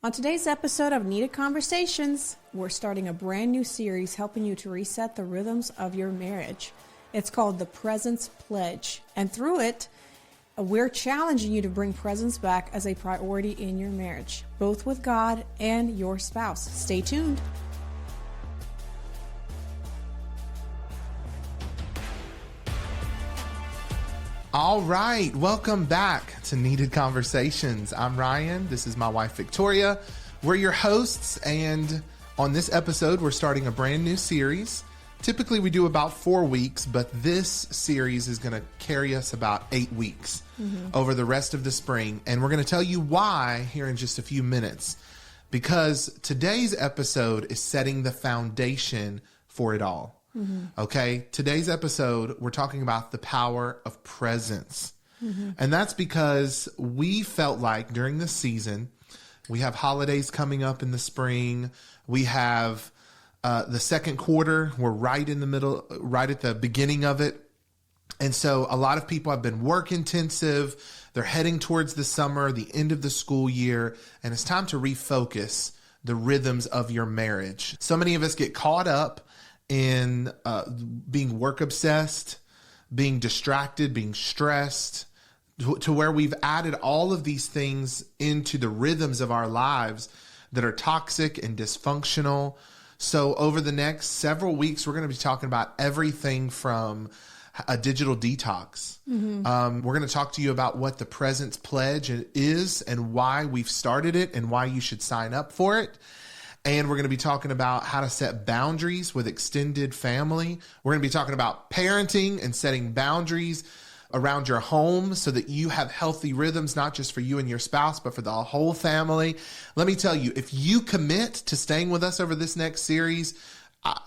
On today's episode of Needed Conversations, we're starting a brand new series helping you to reset the rhythms of your marriage. It's called the Presence Pledge. And through it, we're challenging you to bring presence back as a priority in your marriage, both with God and your spouse. Stay tuned. All right, welcome back to Needed Conversations. I'm Ryan. This is my wife, Viktoriya. We're your hosts, and on this episode, we're starting a brand new series. Typically, we do about 4 weeks, but this series is going to carry us about 8 weeks over the rest of the spring, and we're going to tell you why here in just a few minutes, because today's episode is setting the foundation for it all. Okay, today's episode, we're talking about the power of presence. And that's because we felt like during this season, we have holidays coming up in the spring. We have the second quarter. We're right in the middle, right at the beginning of it. And so a lot of people have been work intensive. They're heading towards the summer, the end of the school year, and it's time to refocus the rhythms of your marriage. So many of us get caught up in being work obsessed, being distracted, being stressed, to where we've added all of these things into the rhythms of our lives that are toxic and dysfunctional. So over the next several weeks, we're going to be talking about everything from a digital detox. We're going to talk to you about what the Presence Pledge is and why we've started it and why you should sign up for it. And we're going to be talking about how to set boundaries with extended family. We're going to be talking about parenting and setting boundaries around your home so that you have healthy rhythms, not just for you and your spouse, but for the whole family. Let me tell you, if you commit to staying with us over this next series,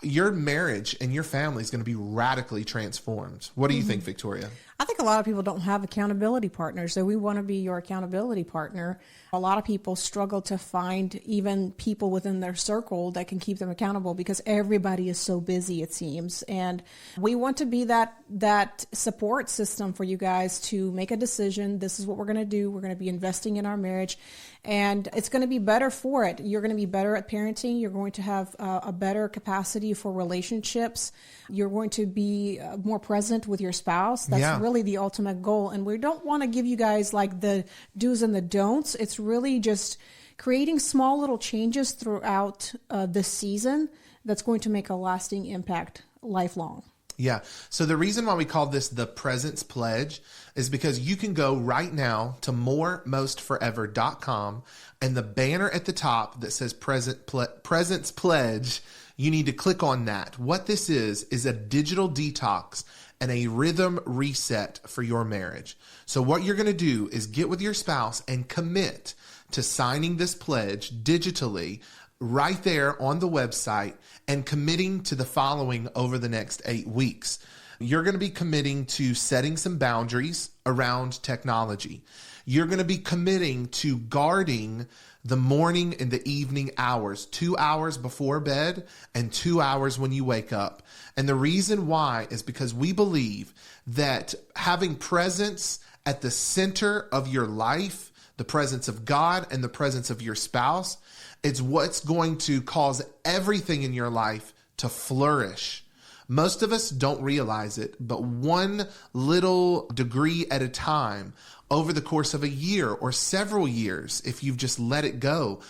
your marriage and your family is going to be radically transformed. What do you think, Viktoriya? I think a lot of people don't have accountability partners, so we want to be your accountability partner. A lot of people struggle to find even people within their circle that can keep them accountable because everybody is so busy, it seems. And we want to be that support system for you guys to make a decision. This is what we're going to do. We're going to be investing in our marriage, and it's going to be better for it. You're going to be better at parenting. You're going to have a better capacity for relationships. You're going to be more present with your spouse. That's really the ultimate goal. And we don't want to give you guys like the do's and the don'ts. It's really just creating small little changes throughout the season that's going to make a lasting impact lifelong. Yeah. So the reason why we call this the Presence Pledge is because you can go right now to moremostforever.com, and the banner at the top that says Presence Pledge, you need to click on that. What this is a digital detox and a rhythm reset for your marriage. So what you're going to do is get with your spouse and commit to signing this pledge digitally right there on the website and committing to the following over the next 8 weeks. You're going to be committing to setting some boundaries around technology. You're going to be committing to guarding the morning and the evening hours, 2 hours before bed and 2 hours when you wake up. And the reason why is because we believe that having presence at the center of your life, the presence of God and the presence of your spouse, it's what's going to cause everything in your life to flourish. Most of us don't realize it, but one little degree at a time over the course of a year or several years, if you've just let it go,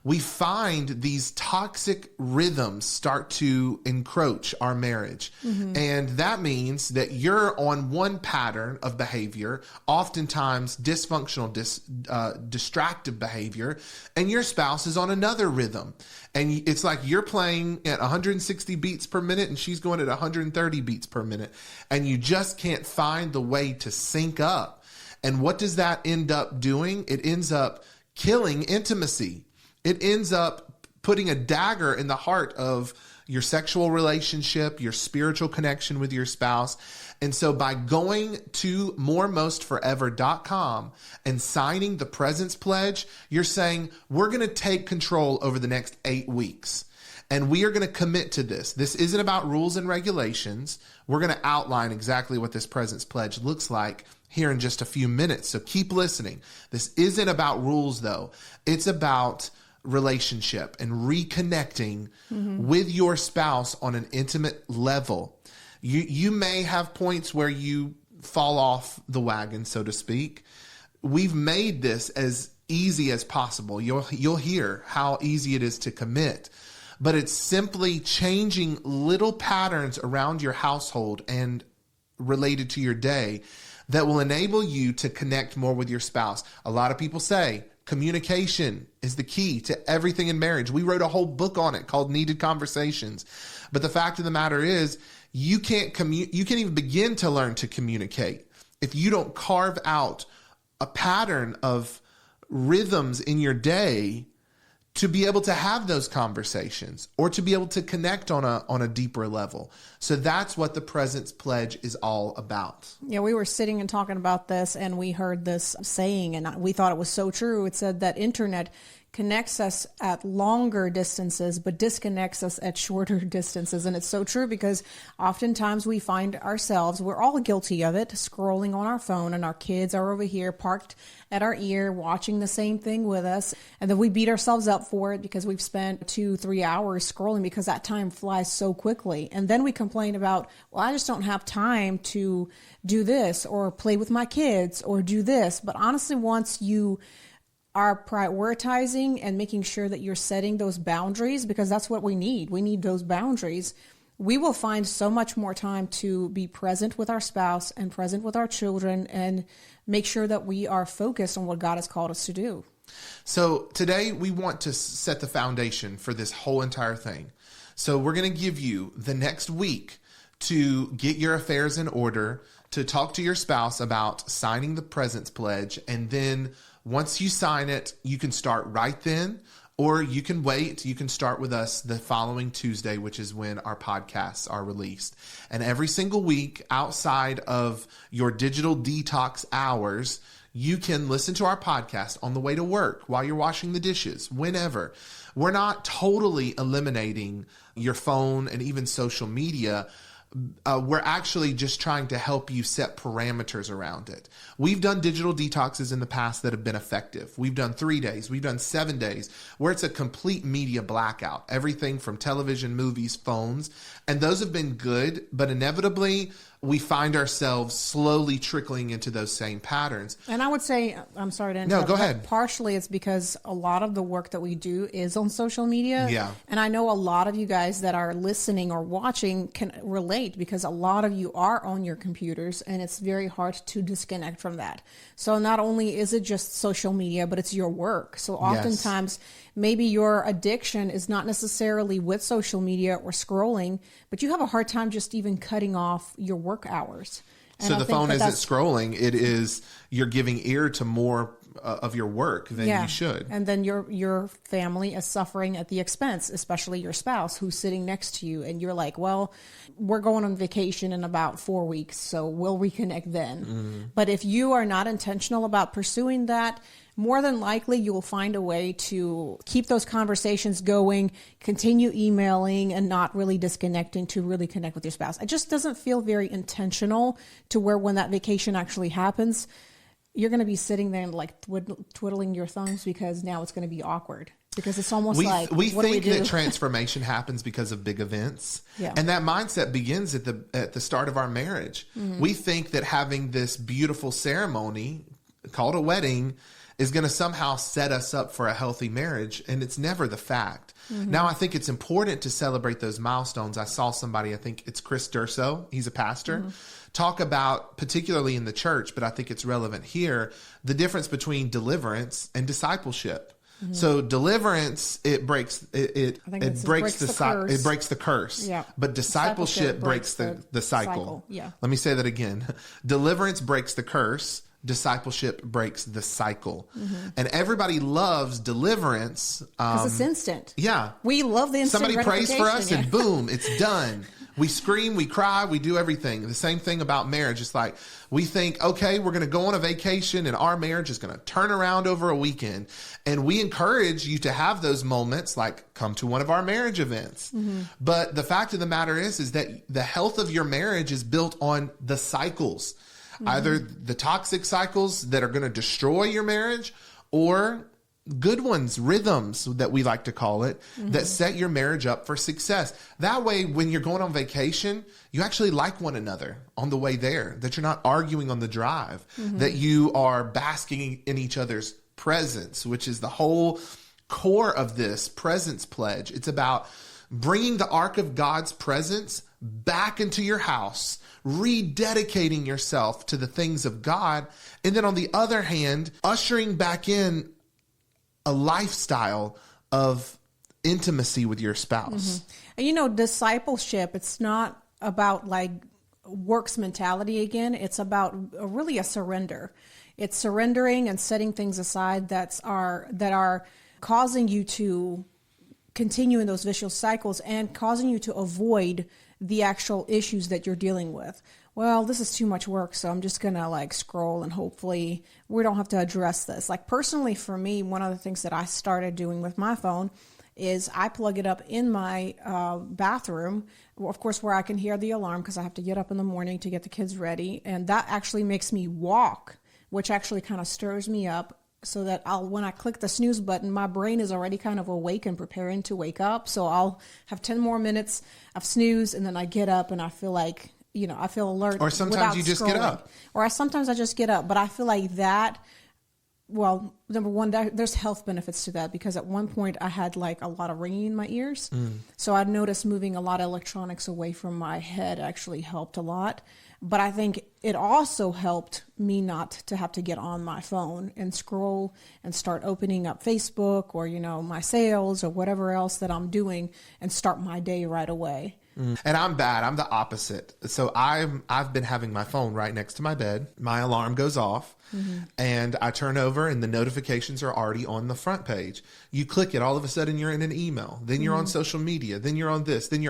we find these toxic rhythms start to encroach our marriage. And that means that you're on one pattern of behavior, oftentimes dysfunctional, distractive behavior, and your spouse is on another rhythm. And it's like you're playing at 160 beats per minute and she's going at 130 beats per minute. And you just can't find the way to sync up. And what does that end up doing? It ends up killing intimacy. It ends up putting a dagger in the heart of your sexual relationship, your spiritual connection with your spouse. And so by going to moremostforever.com and signing the Presence Pledge, you're saying, we're going to take control over the next 8 weeks. And we are going to commit to this. This isn't about rules and regulations. We're going to outline exactly what this Presence Pledge looks like here in just a few minutes. So keep listening. This isn't about rules, though. It's about relationship and reconnecting with your spouse on an intimate level. You may have points where you fall off the wagon, so to speak. We've made this as easy as possible. You'll hear how easy it is to commit, but it's simply changing little patterns around your household and related to your day that will enable you to connect more with your spouse. A lot of people say communication is the key to everything in marriage. We wrote a whole book on it called Needed Conversations. But the fact of the matter is, you can't even begin to learn to communicate if you don't carve out a pattern of rhythms in your day to be able to have those conversations or to be able to connect on a deeper level. So that's what the Presence Pledge is all about. Yeah, we were sitting and talking about this, and we heard this saying, and we thought it was so true. It said that internet connects us at longer distances, but disconnects us at shorter distances. And it's so true, because oftentimes we find ourselves, we're all guilty of it, scrolling on our phone, and our kids are over here parked at our ear watching the same thing with us. And then we beat ourselves up for it because we've spent 2-3 hours scrolling, because that time flies so quickly. And then we complain about, well, I just don't have time to do this or play with my kids or do this. But honestly, once you are prioritizing and making sure that you're setting those boundaries, because that's what we need. We need those boundaries. We will find so much more time to be present with our spouse and present with our children and make sure that we are focused on what God has called us to do. So today we want to set the foundation for this whole entire thing. So we're going to give you the next week to get your affairs in order, to talk to your spouse about signing the Presence Pledge, and then once you sign it, you can start right then, or you can wait. You can start with us the following Tuesday, which is when our podcasts are released. And every single week, outside of your digital detox hours, you can listen to our podcast on the way to work, while you're washing the dishes, whenever. We're not totally eliminating your phone and even social media. We're actually just trying to help you set parameters around it. We've done digital detoxes in the past that have been effective. We've done 3 days. We've done 7 days where it's a complete media blackout, everything from television, movies, phones. And those have been good, but inevitably we find ourselves slowly trickling into those same patterns. And I would say, I'm sorry to interrupt. No, go ahead. Partially it's because a lot of the work that we do is on social media. Yeah. And I know a lot of you guys that are listening or watching can relate, because a lot of you are on your computers and it's very hard to disconnect from that. So not only is it just social media, but it's your work. So oftentimes maybe your addiction is not necessarily with social media or scrolling, but you have a hard time just even cutting off your work hours. And so I the think phone that isn't scrolling. It is, you're giving ear to more of your work than you should. And then your family is suffering at the expense, especially your spouse who's sitting next to you. And you're like, well, we're going on vacation in about 4 weeks, so we'll reconnect then. Mm-hmm. But if you are not intentional about pursuing that, more than likely you will find a way to keep those conversations going, continue emailing, and not really disconnecting to really connect with your spouse. It just doesn't feel very intentional to where when that vacation actually happens, you're going to be sitting there and like twiddling your thumbs, because now it's going to be awkward. Because it's almost like, we what think do we do? that transformation happens because of big events. Yeah. And that mindset begins at the start of our marriage. Mm-hmm. We think that having this beautiful ceremony called a wedding is going to somehow set us up for a healthy marriage. And it's never the fact. Mm-hmm. Now, I think it's important to celebrate those milestones. I saw somebody, I think it's Chris Durso, he's a pastor, talk about, particularly in the church, but I think it's relevant here, the difference between deliverance and discipleship. Mm-hmm. So deliverance, it breaks the curse. Yeah. But discipleship breaks the cycle. Yeah. Let me say that again. Deliverance breaks the curse. Discipleship breaks the cycle. Mm-hmm. And everybody loves deliverance. Because it's instant. Yeah. We love the instant Somebody prays for us and yeah. boom, it's done. We scream, we cry, we do everything. The same thing about marriage. It's like we think, okay, we're going to go on a vacation and our marriage is going to turn around over a weekend. And we encourage you to have those moments, like come to one of our marriage events. Mm-hmm. But the fact of the matter is that the health of your marriage is built on the cycles. Mm-hmm. Either the toxic cycles that are going to destroy your marriage, or good ones, rhythms that we like to call it, that set your marriage up for success. That way, when you're going on vacation, you actually like one another on the way there, that you're not arguing on the drive, that you are basking in each other's presence, which is the whole core of this presence pledge. It's about bringing the ark of God's presence back into your house, rededicating yourself to the things of God. And then on the other hand, ushering back in a lifestyle of intimacy with your spouse. And discipleship, it's not about like works mentality again. It's about really a surrender. It's surrendering and setting things aside that are causing you to continue in those vicious cycles and causing you to avoid the actual issues that you're dealing with. Well, this is too much work, so I'm just going to like scroll and hopefully we don't have to address this. Like personally for me, one of the things that I started doing with my phone is I plug it up in my bathroom, of course, where I can hear the alarm because I have to get up in the morning to get the kids ready. And that actually makes me walk, which actually kind of stirs me up so that when I click the snooze button, my brain is already kind of awake and preparing to wake up. So I'll have 10 more minutes of snooze and then I get up and I feel like, I feel alert. Or sometimes you just scrolling. Get up. Or sometimes I just get up. But I feel like that, well, number one, there's health benefits to that because at one point I had like a lot of ringing in my ears. So I noticed moving a lot of electronics away from my head actually helped a lot. But I think it also helped me not to have to get on my phone and scroll and start opening up Facebook or, my sales or whatever else that I'm doing and start my day right away. And I'm bad. I'm the opposite. So I've been having my phone right next to my bed. My alarm goes off and I turn over and the notifications are already on the front page. You click it, all of a sudden you're in an email. Then you're on social media. Then you're on this. Then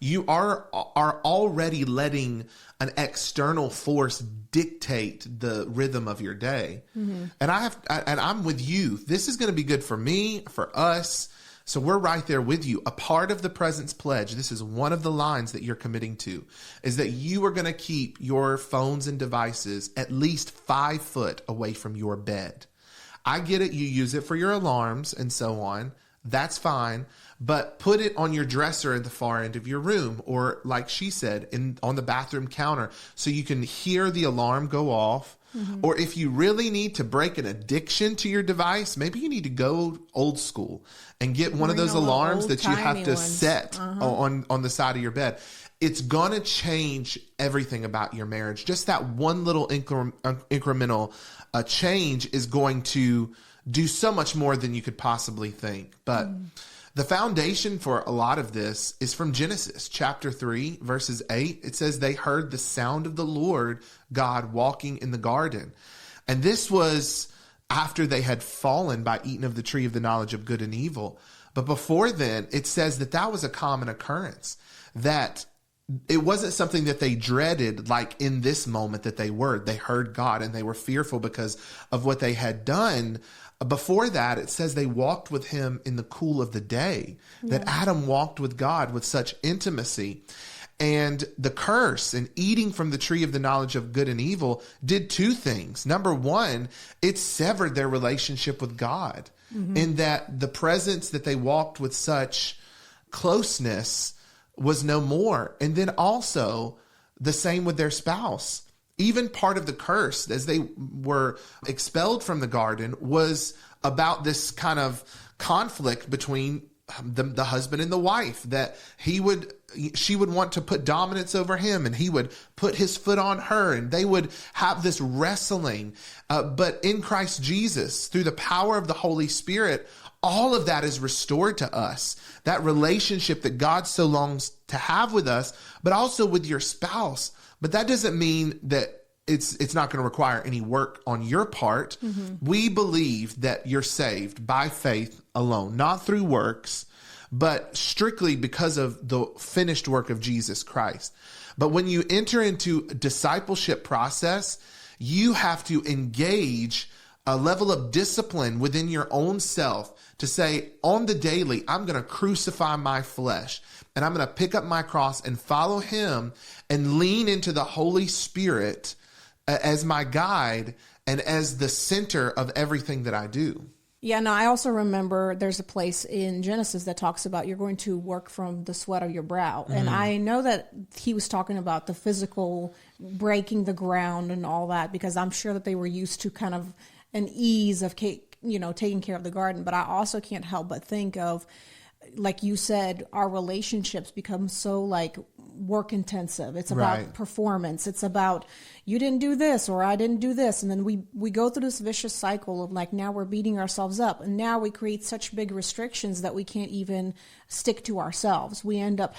you are already letting an external force dictate the rhythm of your day. And I'm with you. This is going to be good for me, for us. So we're right there with you. A part of the presence pledge, this is one of the lines that you're committing to, is that you are going to keep your phones and devices at least 5 foot away from your bed. I get it. You use it for your alarms and so on. That's fine. But put it on your dresser at the far end of your room, or like she said, on the bathroom counter, so you can hear the alarm go off. Or if you really need to break an addiction to your device, maybe you need to go old school and get one of those alarms that you have to set on the side of your bed. It's going to change everything about your marriage. Just that one little incremental change is going to do so much more than you could possibly think. But the foundation for a lot of this is from Genesis chapter 3, verses 8. It says they heard the sound of the Lord God walking in the garden. And this was after they had fallen by eating of the tree of the knowledge of good and evil. But before then, it says that was a common occurrence, that it wasn't something that they dreaded like in this moment that they heard God and they were fearful because of what they had done. Before that, it says they walked with him in the cool of the day, that Adam walked with God with such intimacy. And the curse and eating from the tree of the knowledge of good and evil did two things. Number one, it severed their relationship with God in that the presence that they walked with such closeness was no more. And then also the same with their spouse. Even part of the curse as they were expelled from the garden was about this kind of conflict between the husband and the wife, that she would want to put dominance over him and he would put his foot on her, and they would have this wrestling. But in Christ Jesus, through the power of the Holy Spirit, all of that is restored to us. That relationship that God so longs to have with us, but also with your spouse. But that doesn't mean that it's not going to require any work on your part. We believe that you're saved by faith alone, not through works, but strictly because of the finished work of Jesus Christ. But when you enter into a discipleship process, you have to engage a level of discipline within your own self to say, on the daily, I'm going to crucify my flesh and I'm going to pick up my cross and follow him and lean into the Holy Spirit as my guide and as the center of everything that I do. Yeah, no, I also remember there's a place in Genesis that talks about you're going to work from the sweat of your brow. And I know that he was talking about the physical breaking the ground and all that, because I'm sure that they were used to kind of an ease of, taking care of the garden. But I also can't help but think of, like you said, our relationships become so like work intensive. It's about performance. It's about you didn't do this or I didn't do this. And then we go through this vicious cycle of like, now we're beating ourselves up. And now we create such big restrictions that we can't even stick to ourselves. We end up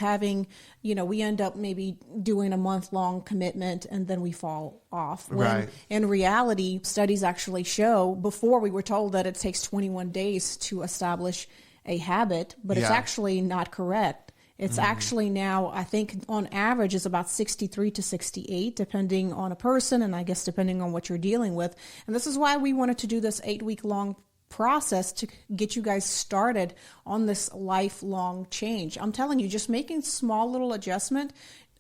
maybe doing a month-long commitment and then we fall off. When in reality, studies actually show, before we were told that it takes 21 days to establish a habit, but it's actually not correct. It's actually now, I think on average, is about 63 to 68, depending on a person, and I guess depending on what you're dealing with. And this is why we wanted to do this 8-week-long process to get you guys started on this lifelong change. I'm telling you, just making small little adjustment,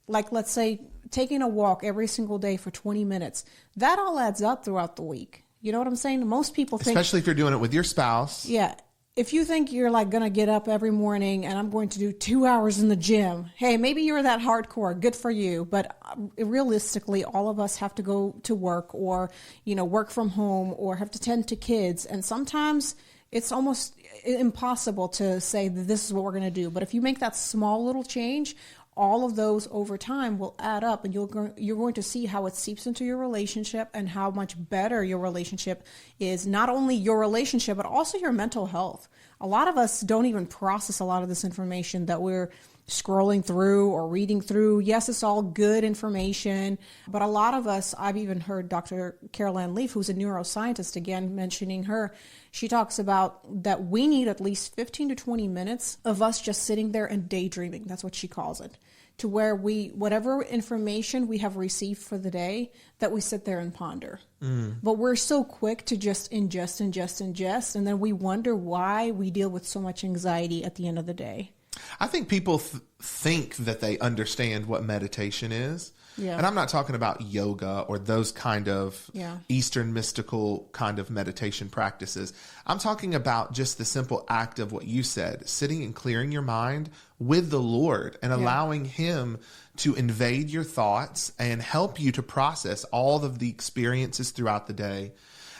like let's say taking a walk every single day for 20 minutes, that all adds up throughout the week. You know what I'm saying? Most people think, especially if you're doing it with your spouse. Yeah. If you think you're like going to get up every morning and I'm going to do 2 hours in the gym, hey, maybe you're that hardcore. Good for you. But realistically, all of us have to go to work or, work from home or have to tend to kids. And sometimes it's almost impossible to say that this is what we're going to do. But if you make that small little change, all of those over time will add up, and you're going to see how it seeps into your relationship and how much better your relationship is. Not only your relationship, but also your mental health. A lot of us don't even process a lot of this information that we're scrolling through or reading through. Yes, it's all good information, but a lot of us, I've even heard Dr. Caroline Leaf, who's a neuroscientist, again, mentioning her, she talks about that we need at least 15 to 20 minutes of us just sitting there and daydreaming. That's what she calls it. To where whatever information we have received for the day, that we sit there and ponder. But we're so quick to just ingest, and then we wonder why we deal with so much anxiety at the end of the day. I think people think that they understand what meditation is. Yeah. And I'm not talking about yoga or those kind of Eastern mystical kind of meditation practices. I'm talking about just the simple act of what you said, sitting and clearing your mind with the Lord and allowing Him to invade your thoughts and help you to process all of the experiences throughout the day.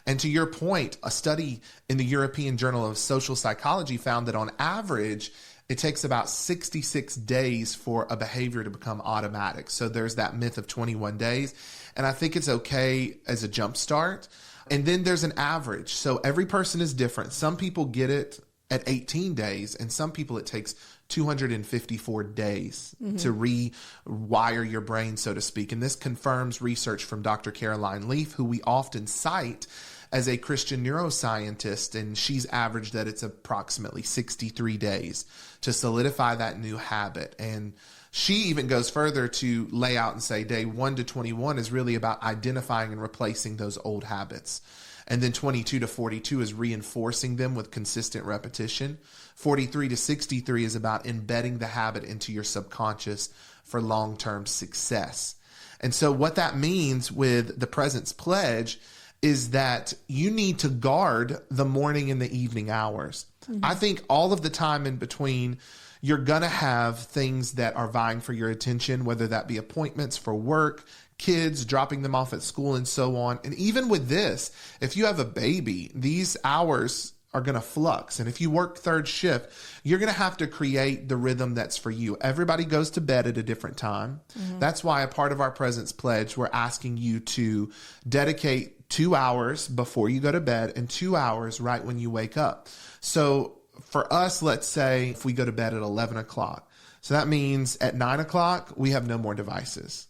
And to your point, a study in the European Journal of Social Psychology found that on average, it takes about 66 days for a behavior to become automatic. So there's that myth of 21 days. And I think it's okay as a jump start. And then there's an average. So every person is different. Some people get it at 18 days, and some people it takes 254 days to rewire your brain, so to speak. And this confirms research from Dr. Caroline Leaf, who we often cite as a Christian neuroscientist, and she's averaged that it's approximately 63 days to solidify that new habit. And she even goes further to lay out and say day 1 to 21 is really about identifying and replacing those old habits. And then 22 to 42 is reinforcing them with consistent repetition. 43 to 63 is about embedding the habit into your subconscious for long-term success. And so what that means with the Presence Pledge is that you need to guard the morning and the evening hours. I think all of the time in between, you're going to have things that are vying for your attention, whether that be appointments for work, kids, dropping them off at school, and so on. And even with this, if you have a baby, these hours are going to flux. And if you work third shift, you're going to have to create the rhythm that's for you. Everybody goes to bed at a different time. That's why a part of our Presence Pledge, we're asking you to dedicate 2 hours before you go to bed and 2 hours right when you wake up. So for us, let's say if we go to bed at 11 o'clock, so that means at 9 o'clock, we have no more devices.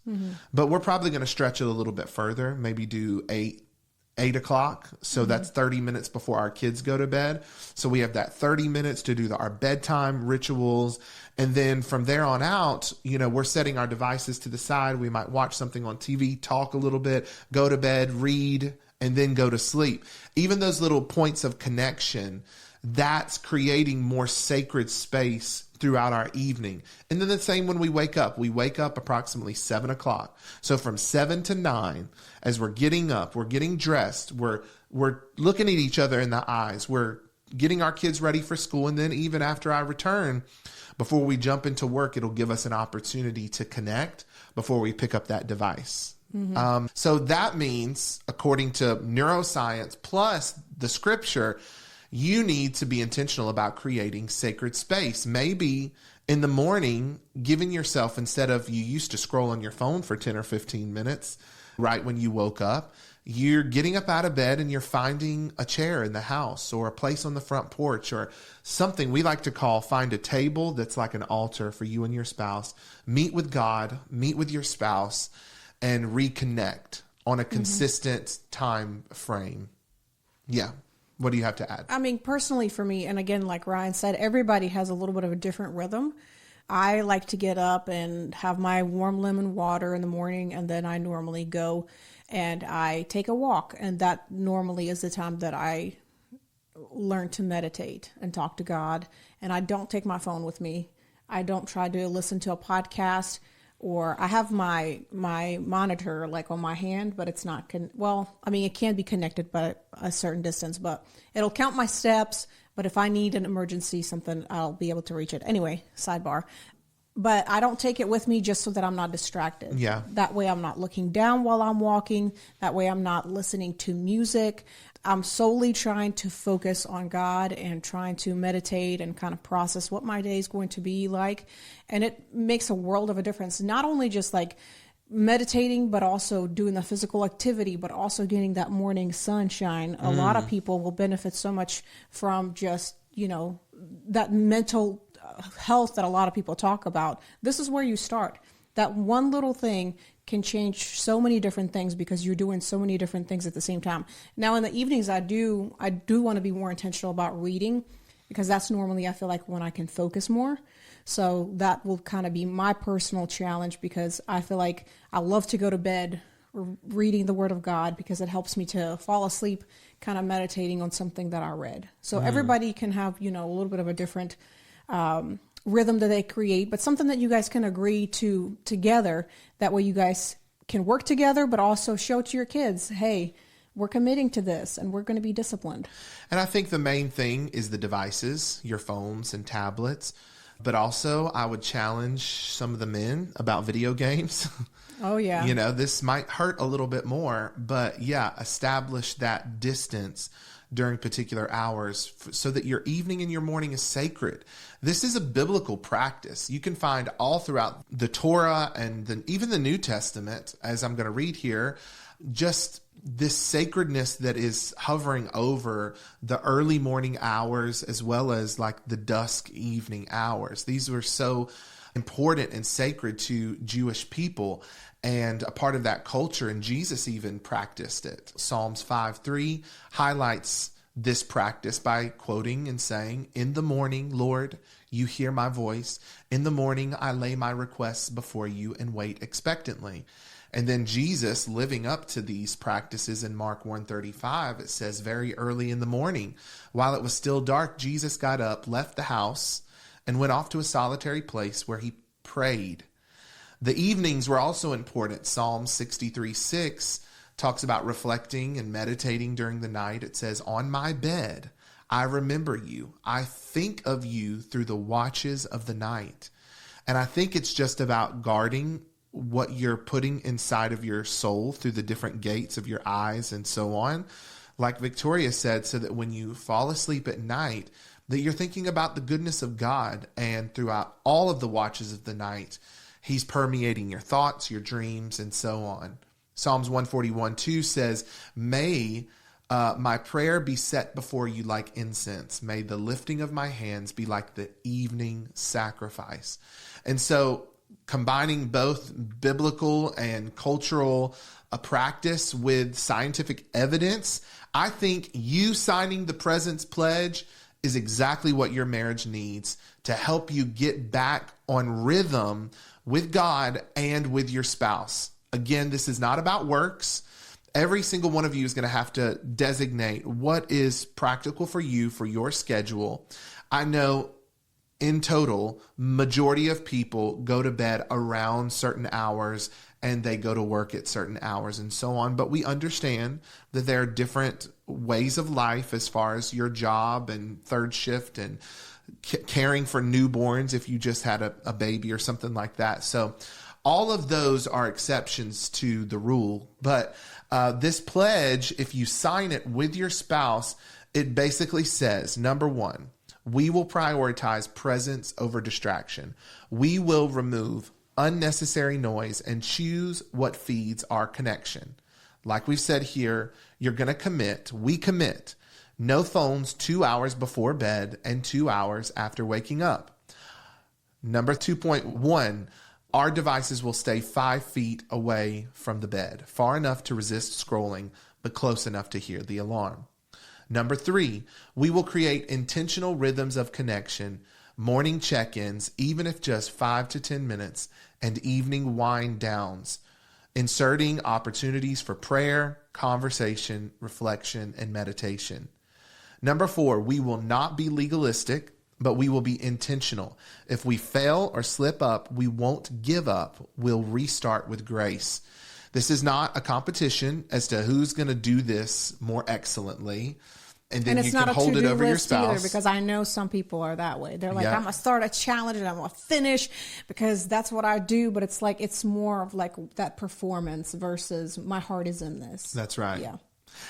But we're probably going to stretch it a little bit further, maybe do 8 o'clock. So that's 30 minutes before our kids go to bed. So we have that 30 minutes to do our bedtime rituals. And then from there on out, we're setting our devices to the side. We might watch something on TV, talk a little bit, go to bed, read, and then go to sleep. Even those little points of connection, that's creating more sacred space throughout our evening. And then the same when we wake up. We wake up approximately 7 o'clock. So from 7 to 9, as we're getting up, we're getting dressed, we're looking at each other in the eyes, we're getting our kids ready for school. And then even after I return, before we jump into work, it'll give us an opportunity to connect before we pick up that device. So that means, according to neuroscience plus the scripture, you need to be intentional about creating sacred space. Maybe in the morning, giving yourself, instead of you used to scroll on your phone for 10 or 15 minutes right when you woke up, you're getting up out of bed and you're finding a chair in the house or a place on the front porch or something we like to call find a table that's like an altar for you and your spouse. Meet with God, meet with your spouse, and reconnect on a consistent time frame. Yeah. What do you have to add? I mean, personally for me, and again, like Ryan said, everybody has a little bit of a different rhythm. I like to get up and have my warm lemon water in the morning, and then I normally go and I take a walk. And that normally is the time that I learn to meditate and talk to God. And I don't take my phone with me. I don't try to listen to a podcast, or I have my monitor like on my hand, but it's not, it can be connected by a certain distance, but it'll count my steps. But if I need an emergency, something, I'll be able to reach it. Anyway, sidebar. But I don't take it with me just so that I'm not distracted. Yeah. That way I'm not looking down while I'm walking. That way I'm not listening to music. I'm solely trying to focus on God and trying to meditate and kind of process what my day is going to be like. And it makes a world of a difference. Not only just like meditating, but also doing the physical activity, but also getting that morning sunshine. A lot of people will benefit so much from just, that mental health that a lot of people talk about. This is where you start. That one little thing can change so many different things because you're doing so many different things at the same time. Now in the evenings, I do want to be more intentional about reading, because that's normally, I feel like, when I can focus more. So that will kind of be my personal challenge, because I feel like I love to go to bed reading the Word of God, because it helps me to fall asleep kind of meditating on something that I read. So everybody can have, a little bit of a different rhythm that they create, but something that you guys can agree to together. That way you guys can work together, but also show to your kids, hey, we're committing to this and we're going to be disciplined. And I think the main thing is the devices, your phones and tablets. But also I would challenge some of the men about video games. Oh, yeah. This might hurt a little bit more, but yeah, establish that distance during particular hours so that your evening and your morning is sacred. This is a biblical practice. You can find all throughout the Torah and even the New Testament, as I'm going to read here, just this sacredness that is hovering over the early morning hours as well as like the dusk evening hours. These were so important and sacred to Jewish people and a part of that culture, and Jesus even practiced it. Psalms 5:3 highlights this practice by quoting and saying, "In the morning, Lord, you hear my voice. In the morning, I lay my requests before you and wait expectantly." And then Jesus, living up to these practices in Mark 1:35, it says, very early in the morning, while it was still dark, Jesus got up, left the house, and went off to a solitary place where he prayed. The evenings were also important. Psalm 63:6 talks about reflecting and meditating during the night. It says, "On my bed, I remember you. I think of you through the watches of the night." And I think it's just about guarding what you're putting inside of your soul through the different gates of your eyes and so on. Like Viktoriya said, so that when you fall asleep at night, that you're thinking about the goodness of God, and throughout all of the watches of the night, he's permeating your thoughts, your dreams, and so on. Psalms 141:2 says, "May my prayer be set before you like incense. May the lifting of my hands be like the evening sacrifice." And so combining both biblical and cultural practice with scientific evidence, I think you signing the Presence Pledge is exactly what your marriage needs to help you get back on rhythm with God and with your spouse. Again, this is not about works. Every single one of you is going to have to designate what is practical for you, for your schedule. I know in total, majority of people go to bed around certain hours and they go to work at certain hours and so on. But we understand that there are different ways of life as far as your job and third shift and caring for newborns if you just had a baby or something like that. So all of those are exceptions to the rule. But this pledge, if you sign it with your spouse, it basically says, number one, we will prioritize presence over distraction. We will remove unnecessary noise and choose what feeds our connection. Like we've said here, you're going to commit. We commit. No phones 2 hours before bed and 2 hours after waking up. Number 2.1, our devices will stay 5 feet away from the bed, far enough to resist scrolling, but close enough to hear the alarm. Number 3, we will create intentional rhythms of connection, morning check-ins, even if just 5 to 10 minutes, and evening wind downs, inserting opportunities for prayer, conversation, reflection, and meditation. Number 4, we will not be legalistic, but we will be intentional. If we fail or slip up, we won't give up. We'll restart with grace. This is not a competition as to who's going to do this more excellently. And then you can hold it over your spouse. Either, because I know some people are that way. They're like, I'm going to start a challenge and I'm going to finish because that's what I do. But it's like, it's more of like that performance versus my heart is in this. That's right. Yeah.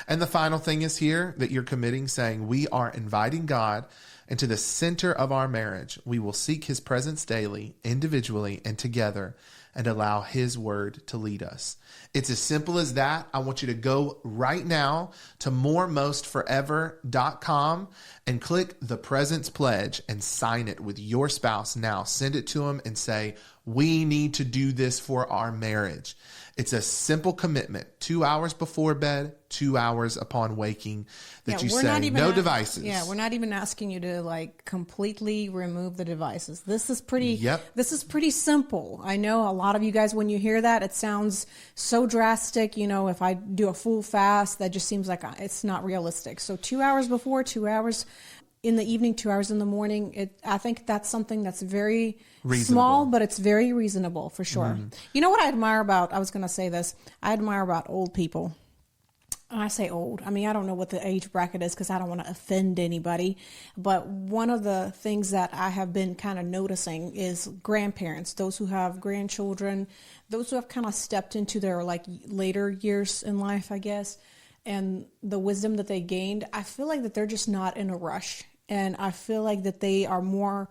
And the final thing is here that you're committing, saying we are inviting God into the center of our marriage. We will seek his presence daily, individually, and together, and allow his word to lead us. It's as simple as that. I want you to go right now to moremostforever.com and click the Presence Pledge and sign it with your spouse now. Send it to them and say, we need to do this for our marriage. It's a simple commitment. 2 hours before bed, 2 hours upon waking, that you say no devices. Yeah, we're not even asking you to like completely remove the devices. This is pretty simple. I know a lot of you guys, when you hear that, it sounds so drastic. You know, if I do a full fast, that just seems like it's not realistic. So 2 hours before, 2 hours in the evening, 2 hours in the morning. I think that's something that's very small, but it's very reasonable for sure. You know what I admire about, I was going to say this, I admire about old people. And I say old, I mean, I don't know what the age bracket is because I don't want to offend anybody. But one of the things that I have been kind of noticing is grandparents, those who have grandchildren, those who have kind of stepped into their like later years in life, I guess. And the wisdom that they gained, I feel like that they're just not in a rush. And I feel like that they are more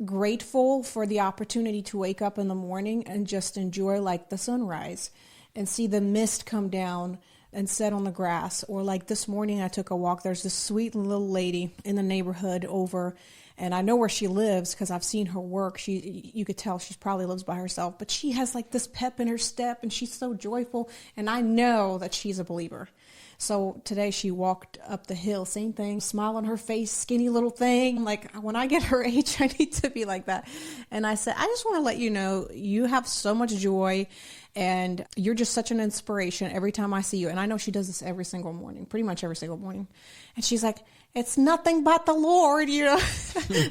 grateful for the opportunity to wake up in the morning and just enjoy like the sunrise and see the mist come down and set on the grass. Or like this morning I took a walk. There's this sweet little lady in the neighborhood over, and I know where she lives because I've seen her work. You could tell she probably lives by herself, but she has like this pep in her step and she's so joyful. And I know that she's a believer. So today she walked up the hill, same thing, smile on her face, skinny little thing. I'm like, when I get her age, I need to be like that. And I said, I just want to let you know, you have so much joy and you're just such an inspiration every time I see you. And I know she does this every single morning, pretty much every single morning. And she's like, it's nothing but the Lord, you know?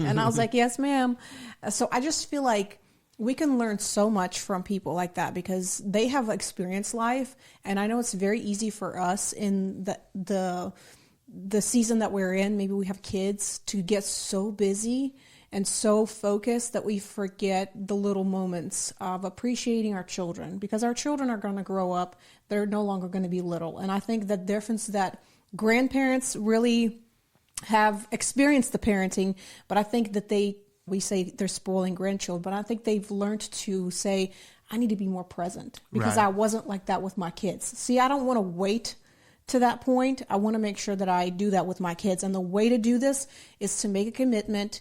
And I was like, yes, ma'am. So I just feel like we can learn so much from people like that because they have experienced life. And I know it's very easy for us in the season that we're in. Maybe we have kids to get so busy and so focused that we forget the little moments of appreciating our children, because our children are going to grow up. They're no longer going to be little. And I think the difference that grandparents really have experienced the parenting, but I think that we say they're spoiling grandchildren, but I think they've learned to say, I need to be more present because I wasn't like that with my kids. See, I don't want to wait to that point. I want to make sure that I do that with my kids. And the way to do this is to make a commitment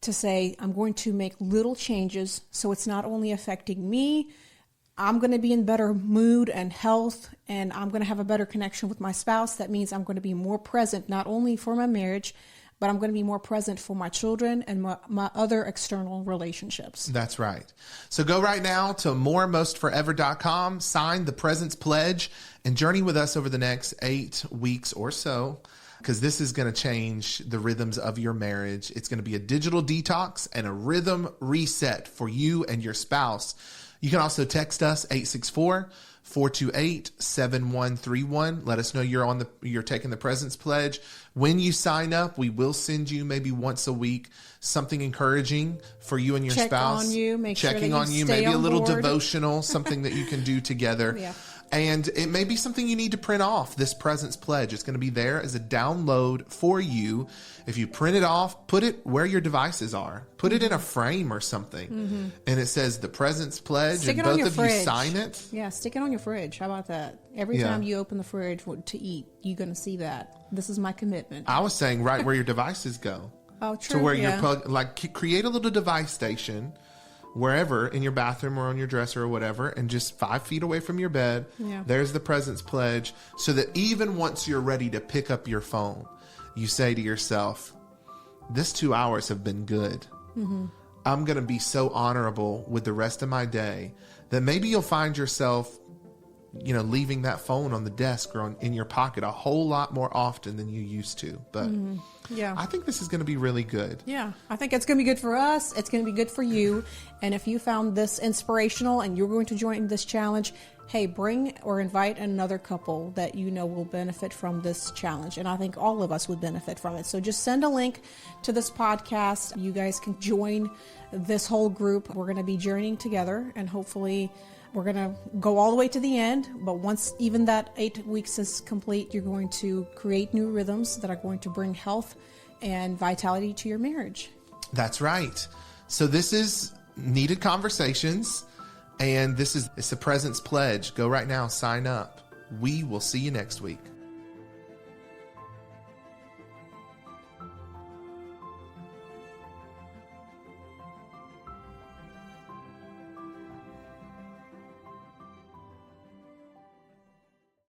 to say, I'm going to make little changes so it's not only affecting me, I'm going to be in better mood and health, and I'm going to have a better connection with my spouse. That means I'm going to be more present, not only for my marriage, but I'm going to be more present for my children and my other external relationships. That's right. So go right now to moremostforever.com, sign the Presence Pledge, and journey with us over the next 8 weeks or so because this is going to change the rhythms of your marriage. It's going to be a digital detox and a rhythm reset for you and your spouse. You can also text us 864-428-7131. Let us know you're taking the Presence Pledge. When you sign up, we will send you maybe once a week something encouraging for you and your spouse. On you, checking on you, maybe a little devotional, something that you can do together. Yeah. And it may be something you need to print off, this Presence Pledge. It's going to be there as a download for you. If you print it off, put it where your devices are. Put it in a frame or something. And it says the Presence Pledge, stick and it on both your of fridge. you sign it. Yeah, stick it on your fridge. How about that? Every time you open the fridge to eat, you're going to see that. This is my commitment. I was saying right where your devices go. Oh, true. To where you're create a little device station wherever in your bathroom or on your dresser or whatever, and just 5 feet away from your bed, there's the Presence Pledge, so that even once you're ready to pick up your phone, you say to yourself, this 2 hours have been good. I'm going to be so honorable with the rest of my day that maybe you'll find yourself, leaving that phone on the desk or in your pocket a whole lot more often than you used to. But I think this is going to be really good. Yeah, I think it's going to be good for us. It's going to be good for you. And if you found this inspirational and you're going to join this challenge, hey, bring or invite another couple that you know will benefit from this challenge. And I think all of us would benefit from it. So just send a link to this podcast. You guys can join this whole group. We're going to be journeying together, and hopefully we're going to go all the way to the end. But once even that 8 weeks is complete, you're going to create new rhythms that are going to bring health and vitality to your marriage. That's right. So this is Needed Conversations, and it's the Presence Pledge. Go right now, sign up. We will see you next week.